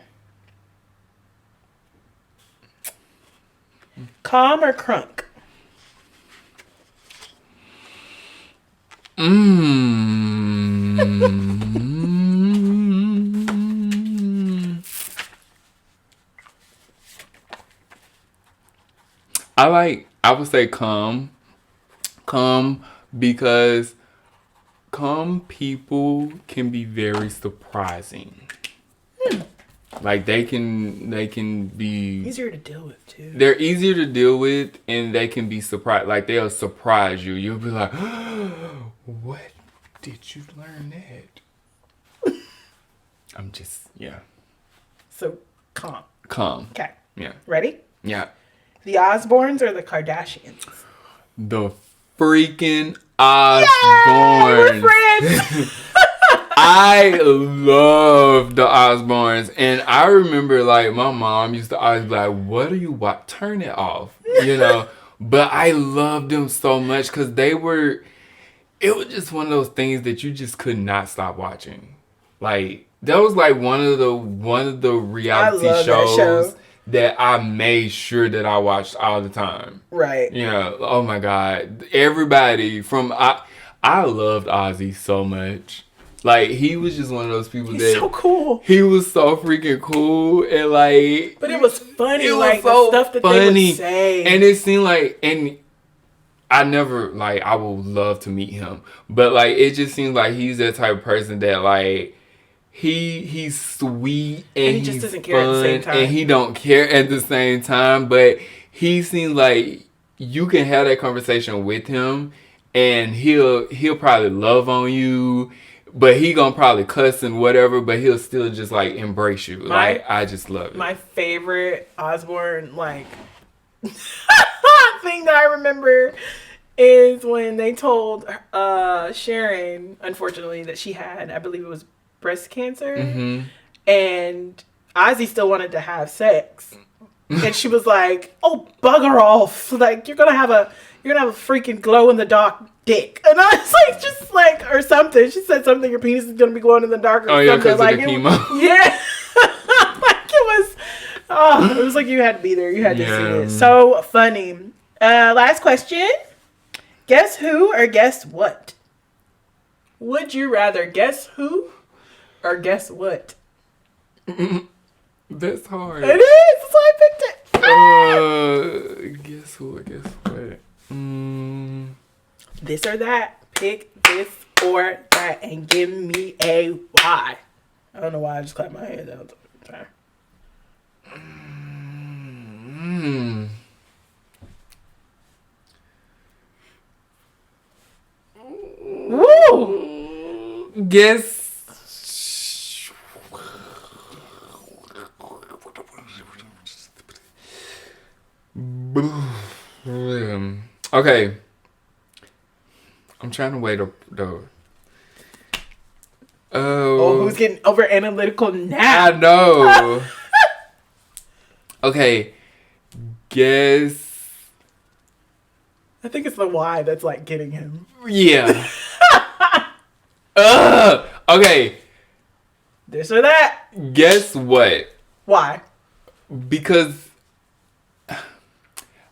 Calm or crunk? I would say calm. Calm because calm people can be very surprising. Like they can be easier to deal with too. They're easier to deal with, and they can be surprised. Like they'll surprise you. You'll be like, "What did you learn that?" I'm just So calm. Calm. Okay. Yeah. Ready? Yeah. The Osbournes or the Kardashians? The freaking Osbournes. We're friends. I love the Osbournes, and I remember like my mom used to always be like, "What are you watching? Turn it off," you know. But I loved them so much because it was just one of those things that you just could not stop watching. Like that was like one of the reality shows that I made sure that I watched all the time. Right. You know, oh my God. Everybody I loved Ozzy so much. Like, he was just one of those people He's so cool. He was so freaking cool, and like... But it was funny, it was like, so the stuff that funny. they would say. And it seemed like... And I never, like, I would love to meet him. But, like, it just seems like he's that type of person that, like... He's sweet and he just he's doesn't care at the same time. And he don't care at the same time, but he seems like you can have that conversation with him, and he'll probably love on you, but he gonna probably cuss and whatever, but he'll still just like embrace you. I just love it. My favorite Osbourne like thing that I remember is when they told Sharon, unfortunately, that she had, I believe it was breast cancer, and Ozzy still wanted to have sex, and she was like, "Oh, bugger off! Like you're gonna have a freaking glow in the dark dick," and I was like, just like or something. She said something. Your penis is gonna be glowing in the dark. Or something. Because like of the chemo. Yeah, like it was. Oh, it was like you had to be there. You had to see it. So funny. Last question. Guess who or guess what? Would you rather guess who or guess what? That's hard. It is. That's why I picked it. Guess who or guess what? This or that. Pick this or that and give me a why. I don't know why I just clapped my hands out. Sorry. Woo! Guess. Okay. I'm trying to wait up though. Oh, who's getting over analytical now? I know. Okay. Guess. I think it's the why that's like getting him. Yeah. Okay. This or that. Guess what? Why? Because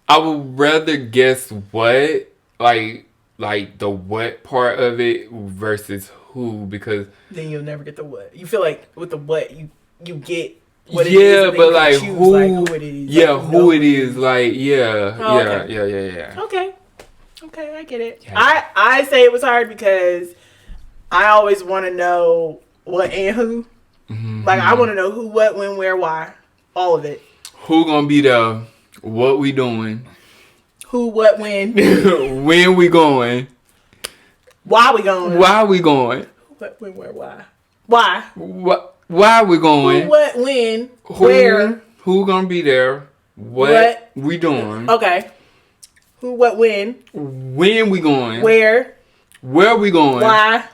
I would rather guess what, like the what part of it versus who, because then you'll never get the what. You feel like with the what you get what it is. Yeah, but like choose, who? Like who it is. Yeah, like, who it is. Like yeah, Oh, yeah, okay. yeah. Okay, I get it. Yeah. I say it was hard because I always want to know what and who. Mm-hmm. Like I want to know who, what, when, where, why, all of it. Who gonna be there? What we doing? Who, what, when? When we going? Why we going? Why we going? What, when, where, why? Why? Why we going? Who, what, when, where? Who gonna be there? What we doing? Okay. Who, what, when? When we going? Where? Where we going? Why?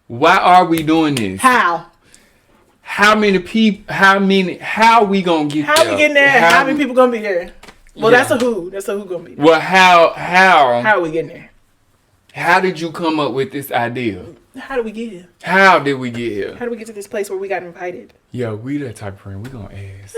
Why are we doing this? How? How many people? How we gonna get there? How we getting there? How many people gonna be there? Well, yeah. that's a who. That's a who gonna be there. Well, how are we getting there? How did you come up with this idea? How did we get here? How did we get here? How did we get to this place where we got invited? Yeah, we that type of friend. We gonna ask.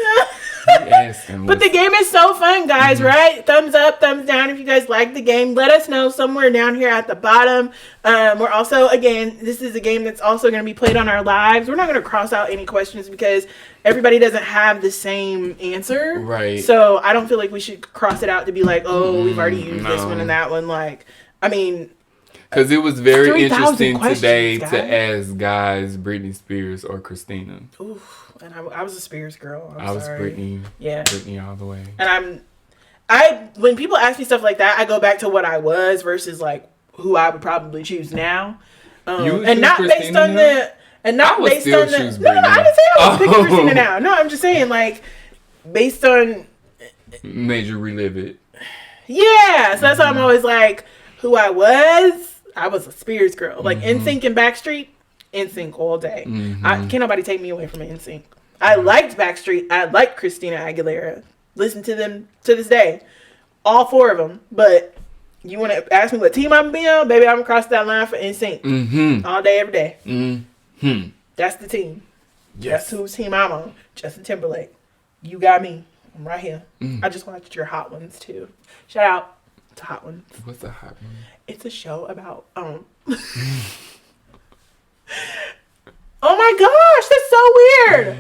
We asking. But the game is so fun, guys, right? Thumbs up, thumbs down if you guys like the game. Let us know somewhere down here at the bottom. We're also, again, this is a game that's also going to be played on our lives. We're not going to cross out any questions because everybody doesn't have the same answer. Right. So I don't feel like we should cross it out to be like, oh, we've already used this one and that one. Like, I mean... Because it was very interesting today guys. to ask guys Britney Spears or Christina. Oof, and I was a Spears girl. I was Britney. Yeah. Britney all the way. And when people ask me stuff like that, I go back to what I was versus like who I would probably choose now. And not based on the... And not based on the... No, I didn't say I was picking Christina now. No, I'm just saying like based on... Made you relive it. Yeah. So that's why I'm always like who I was a Spears girl. Like NSYNC and Backstreet, NSYNC all day. Can't nobody take me away from NSYNC. I liked Backstreet. I liked Christina Aguilera. Listen to them to this day. All four of them. But you want to ask me what team I'm be on? Baby, I'm going to cross that line for NSYNC. All day, every day. That's the team. Yes. That's whose team I'm on. Justin Timberlake. You got me. I'm right here. I just watched your Hot Ones too. Shout out to Hot Ones. What's a Hot One? It's a show about oh my gosh, that's so weird.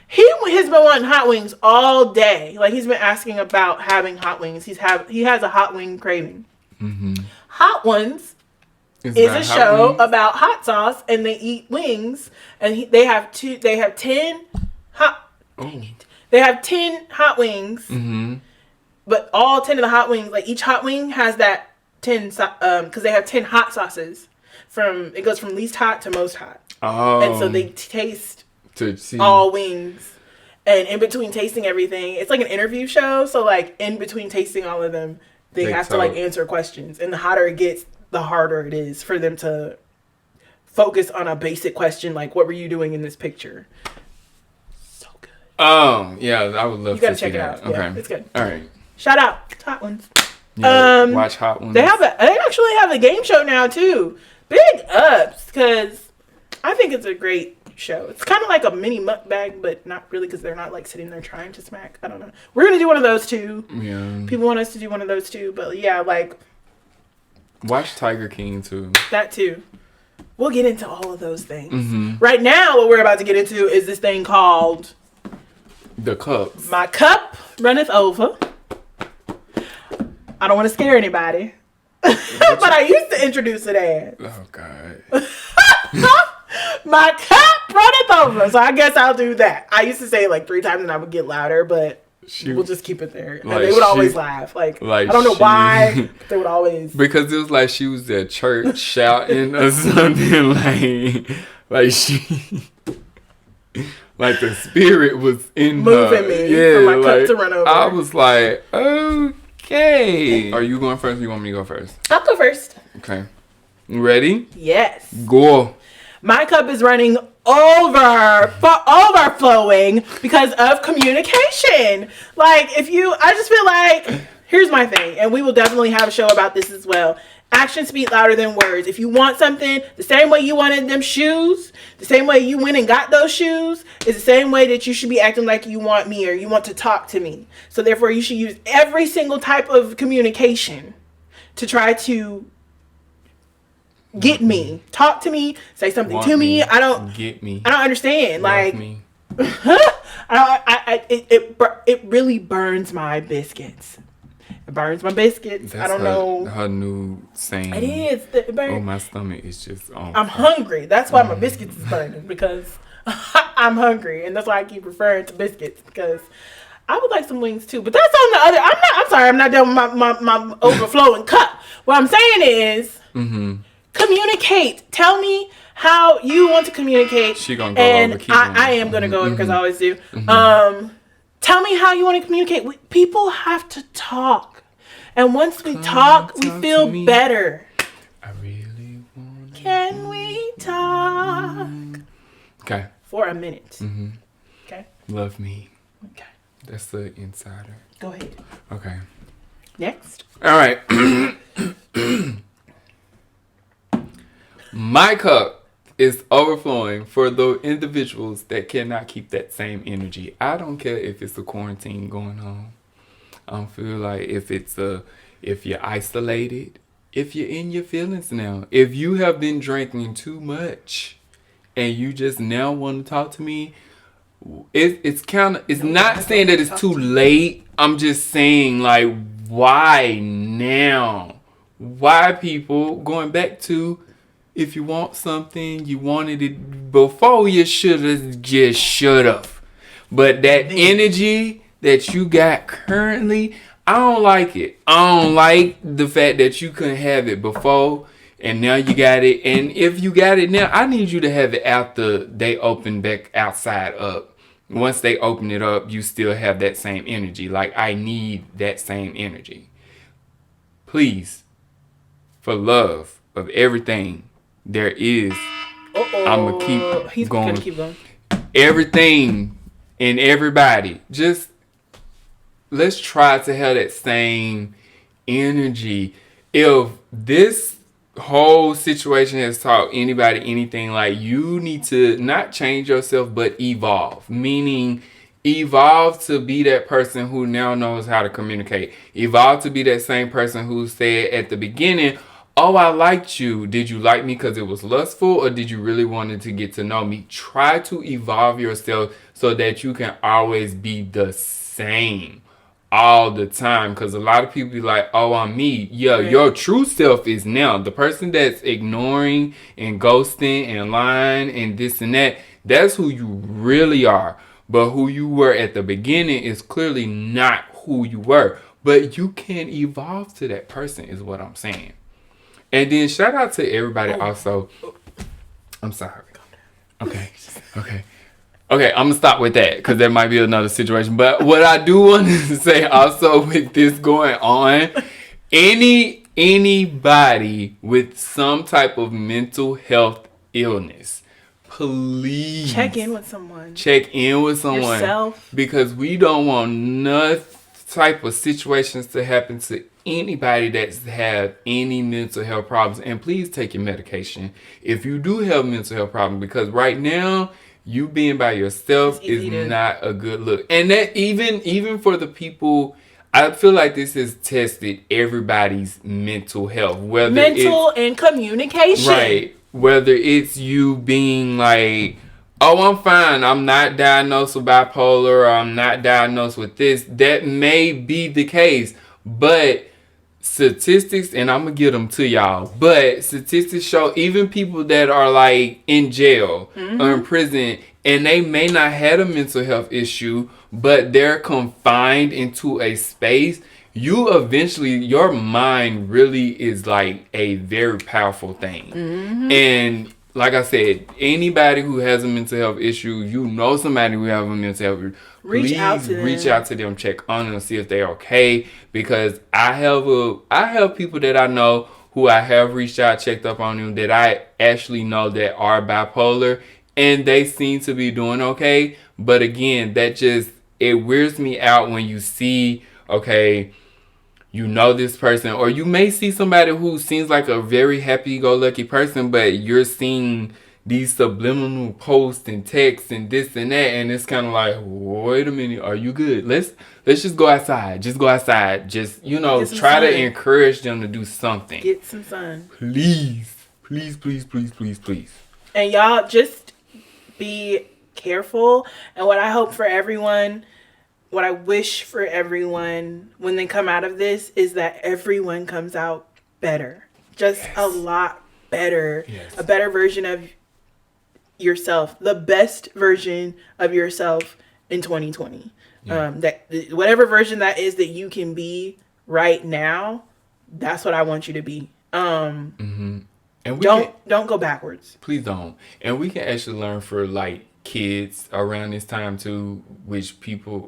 He has been wanting hot wings all day. Like he's been asking about having hot wings. He has a hot wing craving. Hot Ones is a show about hot sauce, and they eat wings, and they have 10 hot. They have 10 hot wings. But all 10 of the hot wings, like each hot wing has that 10, because they have 10 hot sauces. It goes from least hot to most hot. Oh. And so they taste all wings. And in between tasting everything, it's like an interview show. So like in between tasting all of them, they have to like answer questions. And the hotter it gets, the harder it is for them to focus on a basic question like, what were you doing in this picture? So good. Oh, yeah, I would love to see that. You gotta check it out. Okay. Yeah, it's good. All right. Shout out to Hot Ones. Yeah, watch Hot Ones. They actually have a game show now too. Big ups, because I think it's a great show. It's kind of like a mini mukbang, but not really because they're not like sitting there trying to smack. I don't know. We're gonna do one of those too. Yeah. People want us to do one of those too, but yeah, like watch Tiger King too. That too. We'll get into all of those things. Mm-hmm. Right now, what we're about to get into is this thing called the cups. My cup runneth over. I don't want to scare anybody, but I used to introduce it as. Oh God. My cup runneth over. So I guess I'll do that. I used to say it like 3 times and I would get louder, but we'll just keep it there. Like they would always laugh. Like I don't know why, but they would always. Because it was like she was at church shouting or something. Like she. Like the spirit was in moving me for my cup to run over. I was like, okay. Are you going first or you want me to go first? I'll go first. Okay. You ready? Yes. Go. My cup is running over for overflowing because of communication. Like I just feel like, here's my thing, and we will definitely have a show about this as well. Actions speak louder than words. If you want something, the same way you wanted them shoes, the same way you went and got those shoes, is the same way that you should be acting like you want me or you want to talk to me. So therefore, you should use every single type of communication to try to get me, talk to me, say something to me. I don't get me. I don't understand. Like, me. It really burns my biscuits. It burns my biscuits. That's I don't know. Her new saying. It is. It burns. Oh, my stomach is just on. I'm hungry. That's why my biscuits is burning, because I'm hungry, and that's why I keep referring to biscuits, because I would like some wings too. But that's on the other. I'm sorry. I'm not done with my overflowing cup. What I'm saying is, communicate. Tell me how you want to communicate. She gonna go and over. I am gonna go over because I always do. Tell me how you want to communicate. People have to talk. And once we talk, we feel better. I really want. Can we talk? Okay. For a minute. Okay. Love me. Okay. That's the insider. Go ahead. Okay. Next. All right. My cup is overflowing for the individuals that cannot keep that same energy. I don't care if it's a quarantine going on. I don't feel like if you're isolated, if you're in your feelings now, if you have been drinking too much and you just now want to talk to me, it's not saying that it's too late. I'm just saying, like, why now? Why people going back to, if you want something, you wanted it before, you should have just shut up. But that energy that you got currently, I don't like it. I don't like the fact that you couldn't have it before and now you got it. And if you got it now, I need you to have it after they open back outside up. Once they open it up, you still have that same energy. Like, I need that same energy. Please, for love of everything there is, I'm going to keep going. Everything and everybody, just let's try to have that same energy. If this whole situation has taught anybody anything, like, you need to not change yourself but evolve. Meaning, evolve to be that person who now knows how to communicate. Evolve to be that same person who said at the beginning, oh, I liked you. Did you like me because it was lustful, or did you really want to get to know me? Try to evolve yourself so that you can always be the same all the time. Because a lot of people be like, oh, I'm me. Yeah, your true self is now. The person that's ignoring and ghosting and lying and this and that, that's who you really are. But who you were at the beginning is clearly not who you were. But you can evolve to that person is what I'm saying. And then shout out to everybody also. I'm sorry. Okay. I'm going to stop with that because there might be another situation. But what I do want to say also with this going on, anybody with some type of mental health illness, please check in with someone. Yourself. Because we don't want no type of situations to happen to anybody that's had any mental health problems. And please take your medication if you do have mental health problems, because right now you being by yourself is not a good look. And that even for the people, I feel like this has tested everybody's mental health. Whether and communication. Right. Whether it's you being like, oh, I'm fine, I'm not diagnosed with bipolar, or I'm not diagnosed with this. That may be the case. But statistics, and I'm going to get them to y'all, but statistics show even people that are like in jail or in prison, and they may not have a mental health issue, but they're confined into a space, you eventually, your mind really is like a very powerful thing. And like I said, anybody who has a mental health issue, you know somebody who has a mental health issue, reach out to them, check on them, see if they're okay. Because I have people that I know who I have reached out, checked up on them, that I actually know that are bipolar, and they seem to be doing okay. But again, it wears me out when you see, okay, you know this person, or you may see somebody who seems like a very happy-go-lucky person, but you're seeing these subliminal posts and texts and this and that, and it's kind of like, wait a minute, are you good? Let's just go outside. Just go outside. Just, try to encourage them to do something. Get some sun. Please. Please, please, please, please, please. And y'all, just be careful. And what I hope for everyone, what I wish for everyone when they come out of this is that everyone comes out better. Just a lot better. Yes. A better version of yourself. The best version of yourself in 2020. Yeah. That whatever version that is that you can be right now, that's what I want you to be. And don't go backwards. Please don't. And we can actually learn for like kids around this time too, which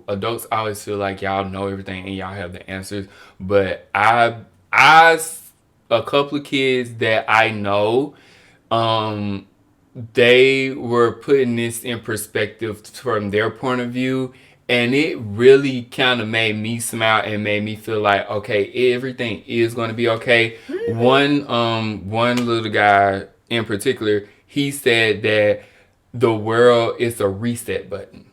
adults always feel like y'all know everything and y'all have the answers. But a couple of kids that I know, they were putting this in perspective from their point of view, and it really kind of made me smile and made me feel like, okay, everything is going to be okay. One little guy in particular, he said that the world is a reset button.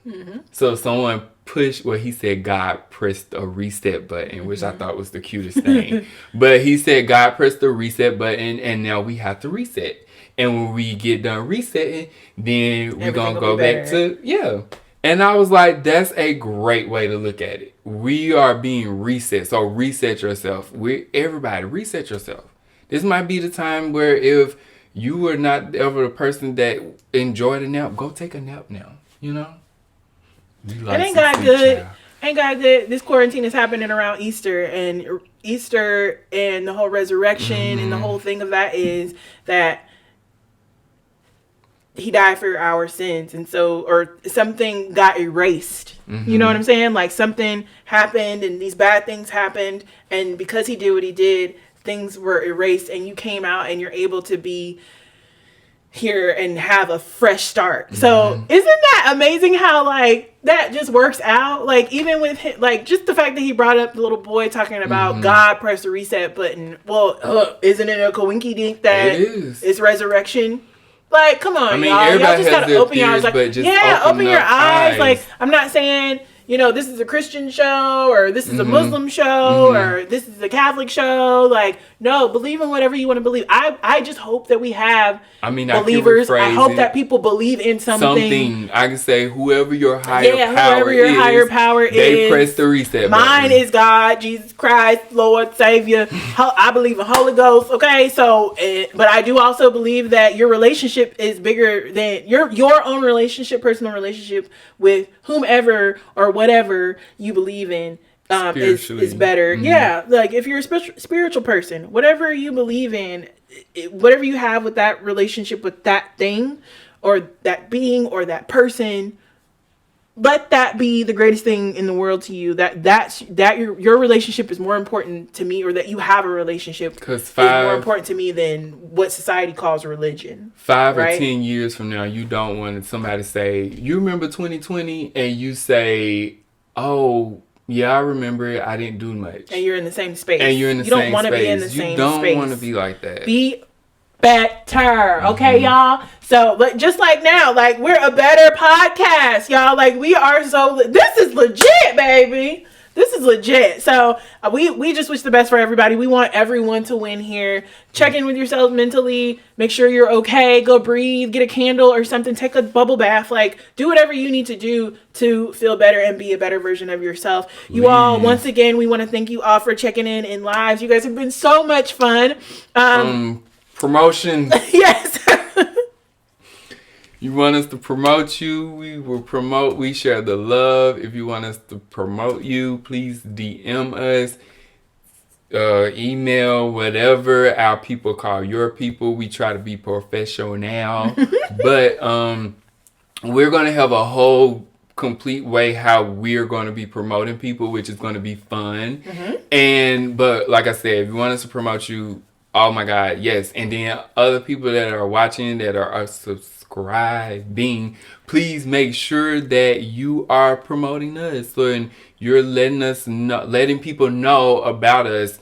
So someone he said God pressed a reset button, which I thought was the cutest thing. But he said God pressed the reset button, and now we have to reset. And when we get done resetting, then we're going to go back to, And I was like, that's a great way to look at it. We are being reset. So reset yourself. Everybody, reset yourself. This might be the time where if you were not ever a person that enjoyed a nap, go take a nap now. It ain't got good. Ain't got good. This quarantine is happening around Easter and the whole resurrection and the whole thing of that is that he died for our sins, and so, or something got erased. You know what I'm saying? Like something happened and these bad things happened, and because he did what he did, things were erased, and you came out and you're able to be here and have a fresh start. So isn't that amazing how like that just works out? Like even with him, like just the fact that he brought up the little boy talking about God pressed the reset button. Well, isn't it a coinky dink that it's resurrection? Like, come on, y'all just gotta open your eyes. Like, open your eyes. Like, I'm not saying, this is a Christian show or this is a Muslim show or this is a Catholic show. Like, no, believe in whatever you want to believe. I just hope that we have believers. I hope that people believe in something. I can say whoever your higher power is, they press the reset button. Mine is God, Jesus Christ, Lord, Savior. I believe in Holy Ghost. Okay, so, but I do also believe that your relationship is bigger than your own relationship, personal relationship with whomever or whatever you believe in. Is better. Like if you're a spiritual person, whatever you believe in, whatever you have with that relationship with that thing or that being or that person, let that be the greatest thing in the world to you. That your relationship is more important to me, or that you have a relationship is more important to me than what society calls religion. 5 or 10 years from now, you don't want somebody to say, you remember 2020, and you say, oh, yeah, I remember it. I didn't do much. And you're in the same space. You don't want to be in the same space. You don't want to be like that. Be better. Okay, y'all? So, just like now, like, we're a better podcast, y'all. Like, we are so... This is legit, baby. This is legit. So, we just wish the best for everybody. We want everyone to win here. Check in with yourself mentally. Make sure you're okay. Go breathe. Get a candle or something. Take a bubble bath. Like, do whatever you need to do to feel better and be a better version of yourself. You all, once again, we want to thank you all for checking in lives. You guys have been so much fun. Promotion. Yes. You want us to promote you, we will promote. We share the love. If you want us to promote you, please DM us, email, whatever our people call your people. We try to be professional now. But we're going to have a whole complete way how we're going to be promoting people, which is going to be fun. But like I said, if you want us to promote you, oh my God, yes. And then other people that are watching, that are subscribing, please make sure that you are promoting us. So, and you're letting people know about us.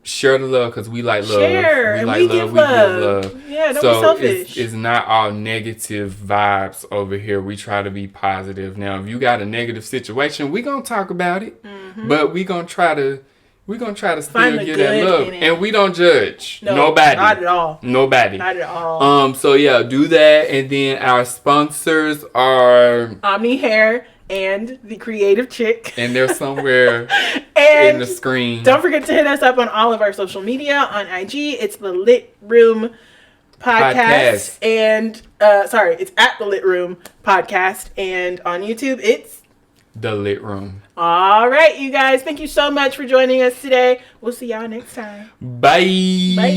Share the love, because we like love. Share. We like love. Give we give love. love. Yeah, don't so be selfish. It's not all negative vibes over here. We try to be positive. Now, if you got a negative situation, we're going to talk about it. But we're going to try to still get that love. And we don't judge. No, nobody. Not at all. Nobody. Not at all. So yeah, do that. And then our sponsors are Omni Hair and the Creative Chick. And they're somewhere and in the screen. Don't forget to hit us up on all of our social media. On IG, it's the Lit Room Podcast. And it's at the Lit Room Podcast. And on YouTube, it's The Lit Room. All right, you guys. Thank you so much for joining us today. We'll see y'all next time. Bye. Bye.